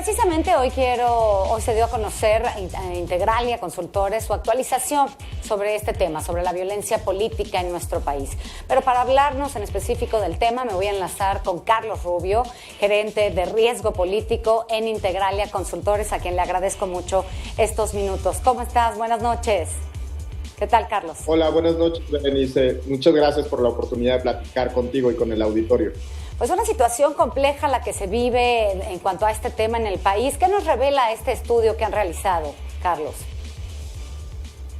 precisamente hoy se dio a conocer a Integralia Consultores su actualización sobre este tema, sobre la violencia política en nuestro país. Pero para hablarnos en específico del tema me voy a enlazar con Carlos Rubio, gerente de riesgo político en Integralia Consultores, a quien le agradezco mucho estos minutos. ¿Cómo estás? Buenas noches. ¿Qué tal, Carlos? Hola, buenas noches, Berenice. Muchas gracias por la oportunidad de platicar contigo y con el auditorio. Pues una situación compleja la que se vive en cuanto a este tema en el país. ¿Qué nos revela este estudio que han realizado, Carlos?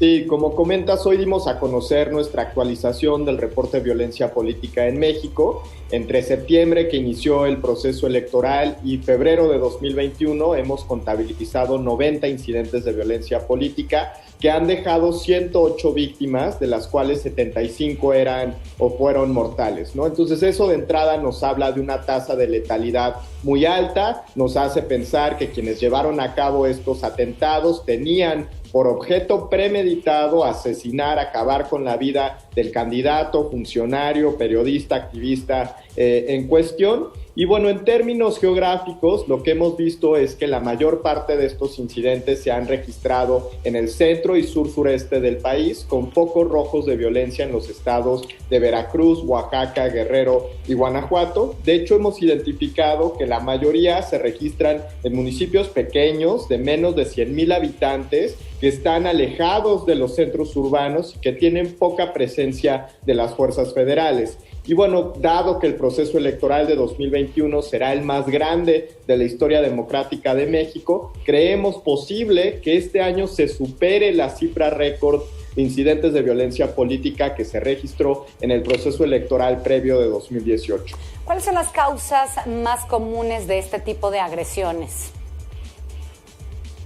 Sí, como comentas, hoy dimos a conocer nuestra actualización del reporte de violencia política en México. Entre septiembre, que inició el proceso electoral, y febrero de 2021 hemos contabilizado 90 incidentes de violencia política que han dejado 108 víctimas, de las cuales 75 eran o fueron mortales, ¿no? Entonces eso de entrada nos habla de una tasa de letalidad muy alta, nos hace pensar que quienes llevaron a cabo estos atentados tenían por objeto premeditado asesinar, acabar con la vida del candidato, funcionario, periodista, activista en cuestión. Y bueno, en términos geográficos, lo que hemos visto es que la mayor parte de estos incidentes se han registrado en el centro y sur-sureste del país, con focos rojos de violencia en los estados de Veracruz, Oaxaca, Guerrero y Guanajuato. De hecho, hemos identificado que la mayoría se registran en municipios pequeños de menos de 100,000 habitantes, que están alejados de los centros urbanos y que tienen poca presencia de las fuerzas federales. Y bueno, dado que el proceso electoral de 2021 será el más grande de la historia democrática de México, creemos posible que este año se supere la cifra récord de incidentes de violencia política que se registró en el proceso electoral previo de 2018. ¿Cuáles son las causas más comunes de este tipo de agresiones?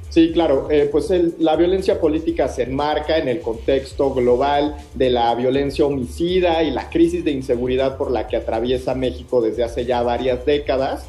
Sí, claro, la violencia política se enmarca en el contexto global de la violencia homicida y la crisis de inseguridad por la que atraviesa México desde hace ya varias décadas.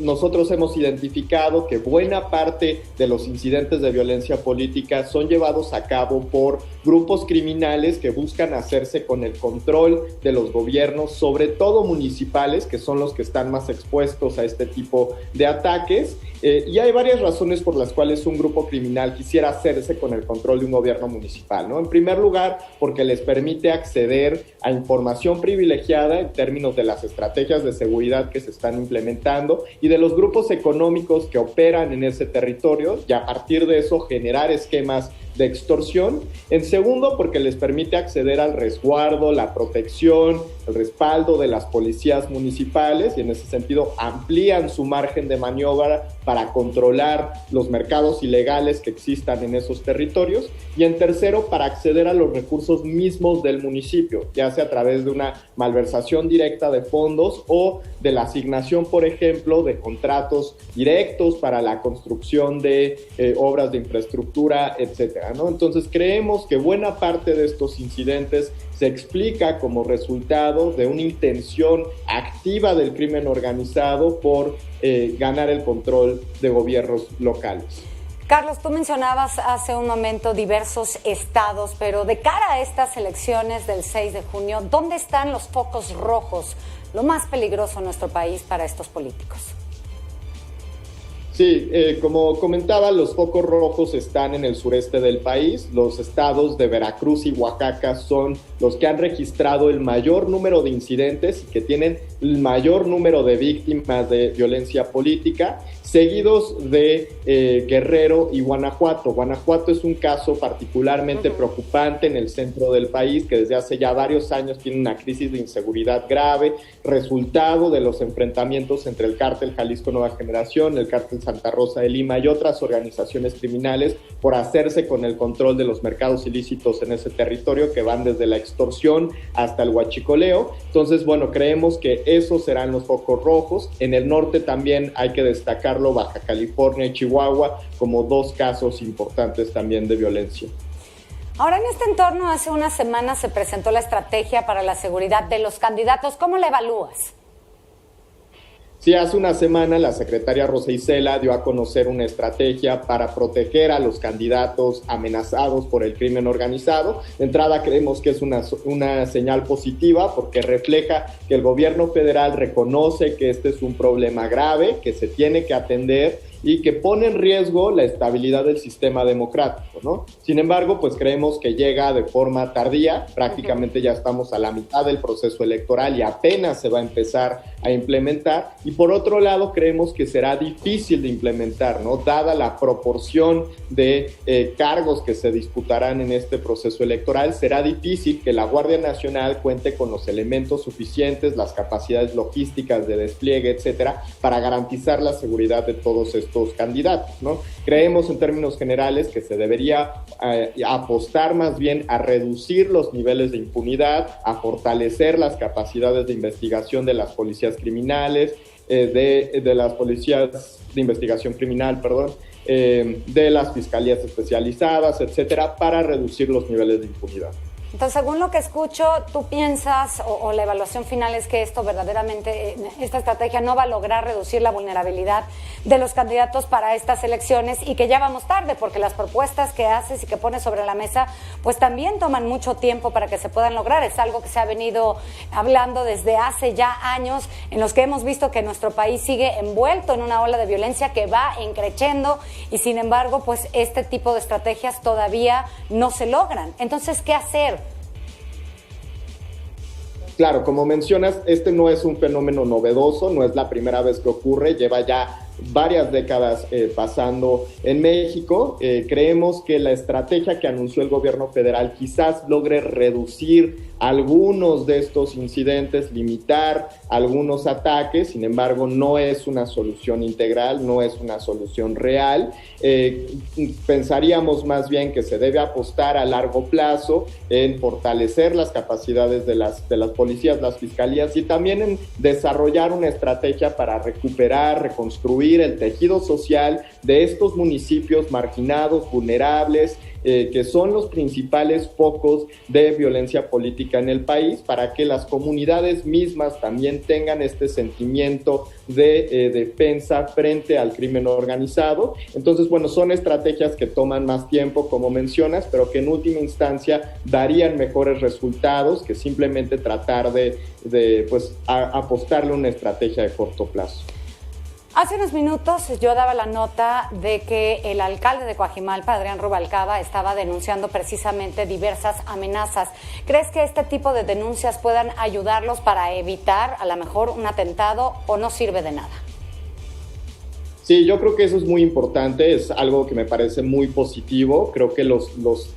Nosotros hemos identificado que buena parte de los incidentes de violencia política son llevados a cabo por grupos criminales que buscan hacerse con el control de los gobiernos, sobre todo municipales, que son los que están más expuestos a este tipo de ataques. Y hay varias razones por las cuales un grupo criminal quisiera hacerse con el control de un gobierno municipal, ¿no? En primer lugar, porque les permite acceder a información privilegiada en términos de las estrategias de seguridad que se están implementando y de los grupos económicos que operan en ese territorio, y a partir de eso generar esquemas de extorsión. En segundo, porque les permite acceder al resguardo, la protección, el respaldo de las policías municipales, y en ese sentido amplían su margen de maniobra para controlar los mercados ilegales que existan en esos territorios. Y en tercero, para acceder a los recursos mismos del municipio, ya sea a través de una malversación directa de fondos o de la asignación, por ejemplo, de contratos directos para la construcción de obras de infraestructura, etcétera, ¿no? Entonces creemos que buena parte de estos incidentes se explica como resultado de una intención activa del crimen organizado por ganar el control de gobiernos locales. Carlos, tú mencionabas hace un momento diversos estados, pero de cara a estas elecciones del 6 de junio, ¿dónde están los focos rojos, lo más peligroso en nuestro país para estos políticos? Sí, como comentaba, los focos rojos están en el sureste del país. Los estados de Veracruz y Oaxaca son los que han registrado el mayor número de incidentes y que tienen el mayor número de víctimas de violencia política, seguidos de Guerrero y Guanajuato. Guanajuato es un caso particularmente preocupante en el centro del país, que desde hace ya varios años tiene una crisis de inseguridad grave, resultado de los enfrentamientos entre el cártel Jalisco Nueva Generación, el cártel Santa Rosa de Lima y otras organizaciones criminales por hacerse con el control de los mercados ilícitos en ese territorio, que van desde la extorsión hasta el huachicoleo. Entonces, bueno, creemos que esos serán los focos rojos. En el norte también hay que destacarlo, Baja California y Chihuahua, como dos casos importantes también de violencia. Ahora, en este entorno, hace unas semanas se presentó la estrategia para la seguridad de los candidatos. ¿Cómo la evalúas? Sí, hace una semana la secretaria Rosa Isela dio a conocer una estrategia para proteger a los candidatos amenazados por el crimen organizado. De entrada creemos que es una señal positiva porque refleja que el gobierno federal reconoce que este es un problema grave, que se tiene que atender y que pone en riesgo la estabilidad del sistema democrático, ¿no? Sin embargo, pues creemos que llega de forma tardía, prácticamente ya estamos a la mitad del proceso electoral y apenas se va a empezar a implementar, y por otro lado creemos que será difícil de implementar, ¿no? Dada la proporción de cargos que se disputarán en este proceso electoral, será difícil que la Guardia Nacional cuente con los elementos suficientes, las capacidades logísticas de despliegue, etcétera, para garantizar la seguridad de todos estos candidatos, ¿no? Creemos en términos generales que se debería apostar más bien a reducir los niveles de impunidad, a fortalecer las capacidades de investigación de las policías criminales, de las policías de investigación criminal, de las fiscalías especializadas, etcétera, para reducir los niveles de impunidad. Entonces, según lo que escucho, tú piensas, o la evaluación final es que esto verdaderamente, esta estrategia no va a lograr reducir la vulnerabilidad de los candidatos para estas elecciones y que ya vamos tarde, porque las propuestas que haces y que pones sobre la mesa, pues también toman mucho tiempo para que se puedan lograr. Es algo que se ha venido hablando desde hace ya años, en los que hemos visto que nuestro país sigue envuelto en una ola de violencia que va creciendo y sin embargo, pues este tipo de estrategias todavía no se logran. Entonces, ¿qué hacer? Claro, como mencionas, este no es un fenómeno novedoso, no es la primera vez que ocurre, lleva ya varias décadas pasando en México. Creemos que la estrategia que anunció el gobierno federal quizás logre reducir algunos de estos incidentes, limitar algunos ataques, sin embargo no es una solución integral, no es una solución real. Pensaríamos más bien que se debe apostar a largo plazo en fortalecer las capacidades de las policías, las fiscalías, y también en desarrollar una estrategia para recuperar, reconstruir el tejido social de estos municipios marginados, vulnerables, que son los principales focos de violencia política en el país, para que las comunidades mismas también tengan este sentimiento de defensa frente al crimen organizado. Entonces, bueno, son estrategias que toman más tiempo, como mencionas, pero que en última instancia darían mejores resultados que simplemente tratar de apostarle a una estrategia de corto plazo. Hace unos minutos yo daba la nota de que el alcalde de Coajimalpa, Adrián Rubalcaba, estaba denunciando precisamente diversas amenazas. ¿Crees que este tipo de denuncias puedan ayudarlos para evitar a lo mejor un atentado o no sirve de nada? Sí, yo creo que eso es muy importante, es algo que me parece muy positivo. Creo que los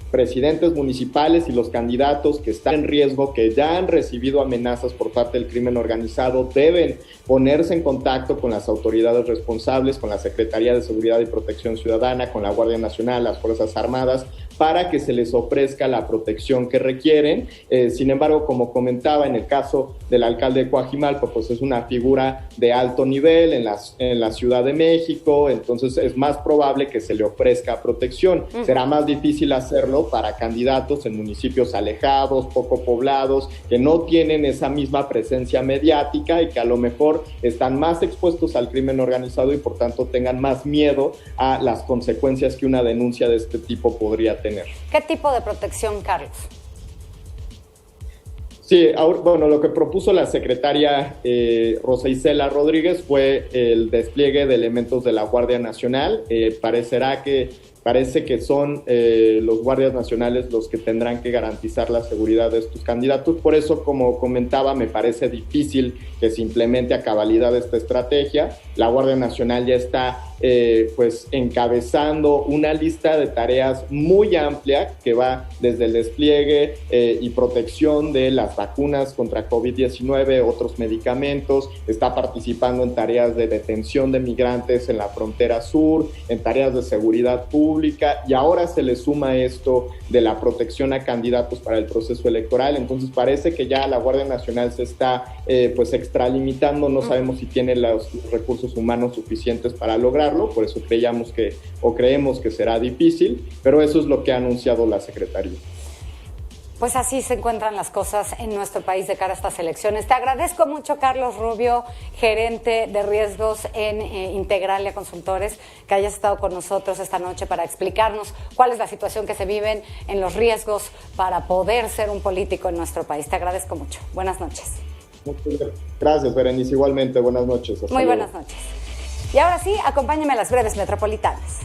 presidentes municipales y los candidatos que están en riesgo, que ya han recibido amenazas por parte del crimen organizado, deben ponerse en contacto con las autoridades responsables, con la Secretaría de Seguridad y Protección Ciudadana, con la Guardia Nacional, las Fuerzas Armadas, para que se les ofrezca la protección que requieren. Sin embargo, como comentaba, en el caso del alcalde de Coajimalpa, pues es una figura de alto nivel en la Ciudad de México, entonces es más probable que se le ofrezca protección. Será más difícil hacerlo para candidatos en municipios alejados, poco poblados, que no tienen esa misma presencia mediática y que a lo mejor están más expuestos al crimen organizado y por tanto tengan más miedo a las consecuencias que una denuncia de este tipo podría tener. ¿Qué tipo de protección, Carlos? Sí, bueno, lo que propuso la secretaria Rosa Isela Rodríguez fue el despliegue de elementos de la Guardia Nacional. Parece que son los guardias nacionales los que tendrán que garantizar la seguridad de estos candidatos. Por eso, como comentaba, me parece difícil que se implemente a cabalidad esta estrategia. La Guardia Nacional ya está encabezando una lista de tareas muy amplia que va desde el despliegue y protección de las vacunas contra COVID-19, otros medicamentos. Está participando en tareas de detención de migrantes en la frontera sur, en tareas de seguridad pública, y ahora se le suma esto de la protección a candidatos para el proceso electoral. Entonces parece que ya la Guardia Nacional se está extralimitando. No sabemos si tiene los recursos humanos suficientes para lograrlo, por eso creemos que será difícil, pero eso es lo que ha anunciado la Secretaría. Pues así se encuentran las cosas en nuestro país de cara a estas elecciones. Te agradezco mucho, Carlos Rubio, gerente de riesgos en Integralia Consultores, que hayas estado con nosotros esta noche para explicarnos cuál es la situación que se viven en los riesgos para poder ser un político en nuestro país. Te agradezco mucho. Buenas noches. Gracias, Berenice. Igualmente, buenas noches. Muy buenas noches. Y ahora sí, acompáñame a las breves metropolitanas.